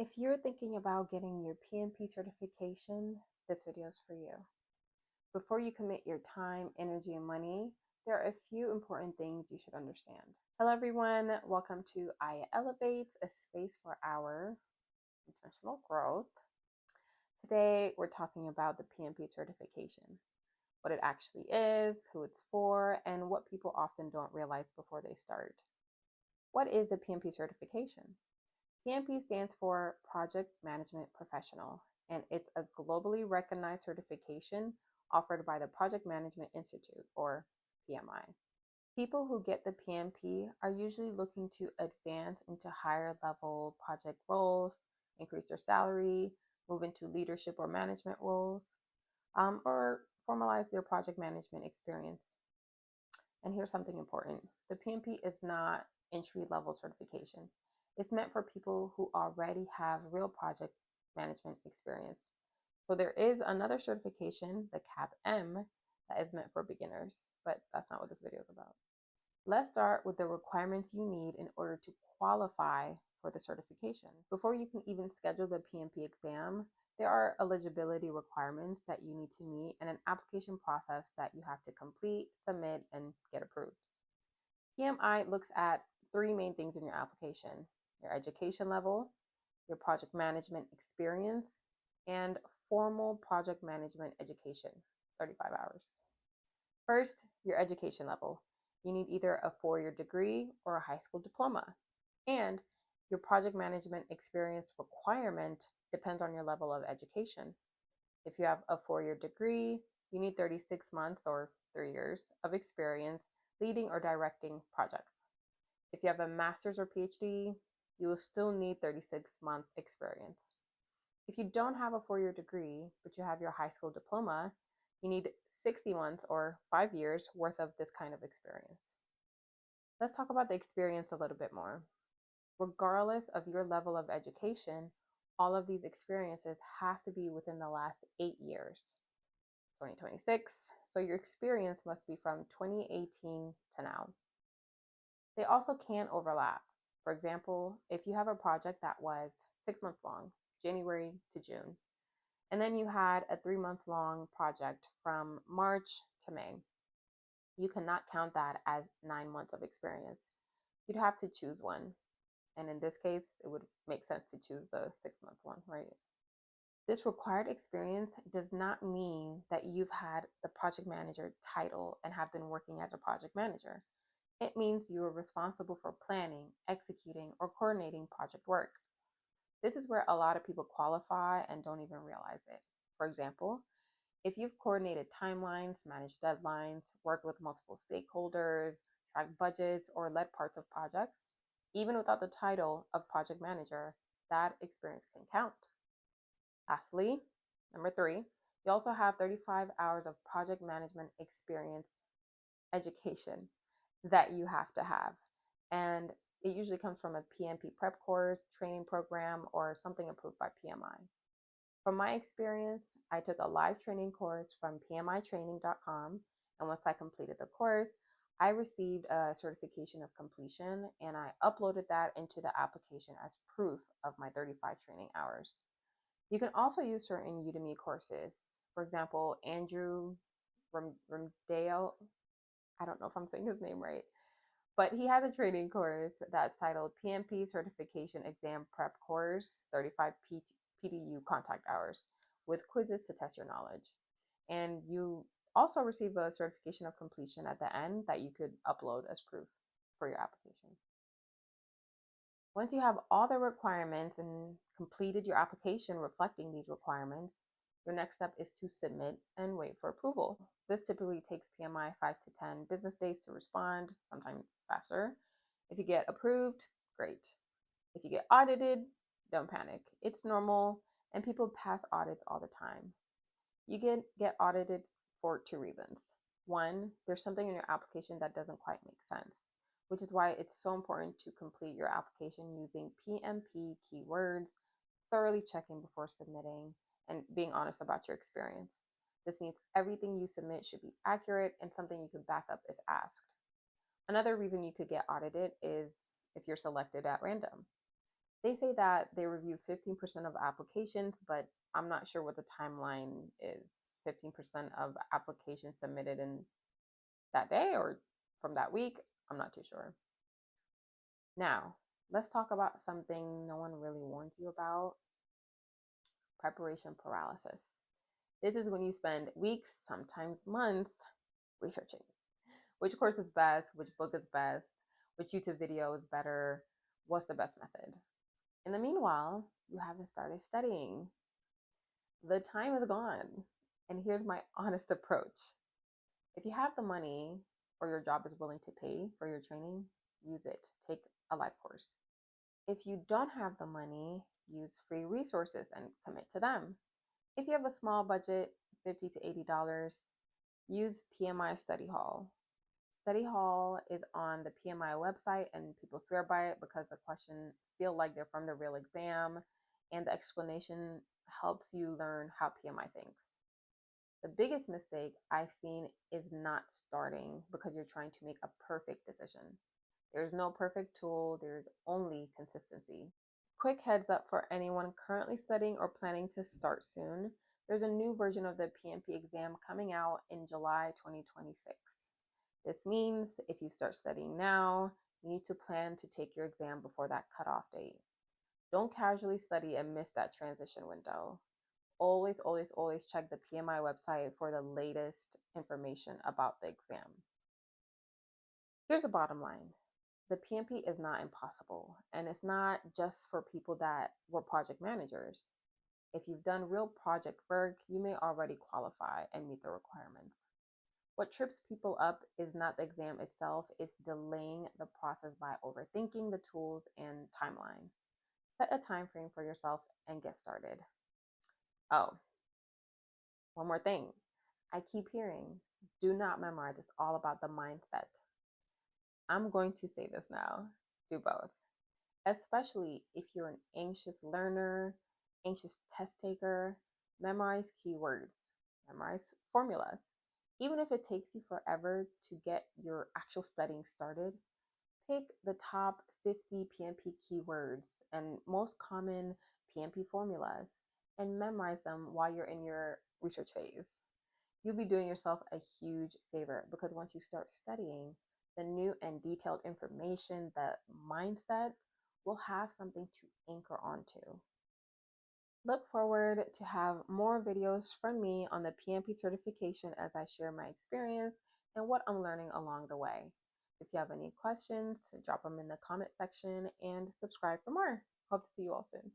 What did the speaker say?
If you're thinking about getting your PMP certification, this video is for you. Before you commit your time, energy, and money, there are a few important things you should understand. Hello, everyone. Welcome to I Elevate, a space for our intentional growth. Today, we're talking about the PMP certification, what it actually is, who it's for, and what people often don't realize before they start. What is the PMP certification? PMP stands for Project Management Professional, and it's a globally recognized certification offered by the Project Management Institute, or PMI. People who get the PMP are usually looking to advance into higher level project roles, increase their salary, move into leadership or management roles, or formalize their project management experience. And here's something important. The PMP is not entry level certification. It's meant for people who already have real project management experience. So there is another certification, the CAP-M, that is meant for beginners, but that's not what this video is about. Let's start with the requirements you need in order to qualify for the certification. Before you can even schedule the PMP exam, there are eligibility requirements that you need to meet and an application process that you have to complete, submit, and get approved. PMI looks at three main things in your application: your education level, your project management experience, and formal project management education, 35 hours. First, your education level. You need either a 4-year degree or a high school diploma. And your project management experience requirement depends on your level of education. If you have a 4-year degree, you need 36 months or 3 years of experience leading or directing projects. If you have a master's or PhD, you will still need 36-month experience. If you don't have a 4-year degree, but you have your high school diploma, you need 60 months or 5 years worth of this kind of experience. Let's talk about the experience a little bit more. Regardless of your level of education, all of these experiences have to be within the last 8 years. 2026, so your experience must be from 2018 to now. They also can overlap. For example, if you have a project that was 6 months long, January to June, and then you had a 3-month long project from March to May, you cannot count that as 9 months of experience. You'd have to choose one. And in this case, it would make sense to choose the 6-month one, right? This required experience does not mean that you've had the project manager title and have been working as a project manager. It means you are responsible for planning, executing, or coordinating project work. This is where a lot of people qualify and don't even realize it. For example, if you've coordinated timelines, managed deadlines, worked with multiple stakeholders, tracked budgets, or led parts of projects, even without the title of project manager, that experience can count. Lastly, number 3, you also have 35 hours of project management experience education that you have to have. And it usually comes from a PMP prep course, training program, or something approved by PMI. From my experience, I took a live training course from pmitraining.com, and once I completed the course, I received a certification of completion, and I uploaded that into the application as proof of my 35 training hours. You can also use certain Udemy courses. For example, Andrew Ramdale, I don't know if I'm saying his name right, but he has a training course that's titled PMP Certification Exam Prep Course, 35 PDU contact hours, with quizzes to test your knowledge. And you also receive a certification of completion at the end that you could upload as proof for your application. Once you have all the requirements and completed your application reflecting these requirements, your next step is to submit and wait for approval. This typically takes PMI 5 to 10 business days to respond, sometimes faster. If you get approved, great. If you get audited, don't panic. It's normal, and people pass audits all the time. You get audited for 2 reasons. 1, there's something in your application that doesn't quite make sense, which is why it's so important to complete your application using PMP keywords, thoroughly checking before submitting, and being honest about your experience. This means everything you submit should be accurate and something you can back up if asked. Another reason you could get audited is if you're selected at random. They say that they review 15% of applications, but I'm not sure what the timeline is. 15% of applications submitted in that day or from that week, I'm not too sure. Now, let's talk about something no one really warns you about: preparation paralysis. This is when you spend weeks, sometimes months, researching which course is best, which book is best, which YouTube video is better, what's the best method. In the meanwhile, you haven't started studying. The time is gone. And here's my honest approach: if you have the money or your job is willing to pay for your training, use it. Take a live course. If you don't have the money, use free resources and commit to them. If you have a small budget, $50 to $80, use PMI Study Hall. Study Hall is on the PMI website, and people swear by it because the questions feel like they're from the real exam, and the explanation helps you learn how PMI thinks. The biggest mistake I've seen is not starting because you're trying to make a perfect decision. There's no perfect tool, there's only consistency. Quick heads up for anyone currently studying or planning to start soon: there's a new version of the PMP exam coming out in July 2026. This means if you start studying now, you need to plan to take your exam before that cutoff date. Don't casually study and miss that transition window. Always, always, always check the PMI website for the latest information about the exam. Here's the bottom line: the PMP is not impossible, and it's not just for people that were project managers. If you've done real project work, you may already qualify and meet the requirements. What trips people up is not the exam itself, it's delaying the process by overthinking the tools and timeline. Set a time frame for yourself and get started. Oh, one more thing. I keep hearing, do not memorize, it's all about the mindset. I'm going to say this now: do both. Especially if you're an anxious learner, anxious test taker, memorize keywords, memorize formulas. Even if it takes you forever to get your actual studying started, pick the top 50 PMP keywords and most common PMP formulas and memorize them while you're in your research phase. You'll be doing yourself a huge favor because once you start studying, the new and detailed information, the mindset, will have something to anchor onto. Look forward to have more videos from me on the PMP certification as I share my experience and what I'm learning along the way. If you have any questions, drop them in the comment section and subscribe for more. Hope to see you all soon.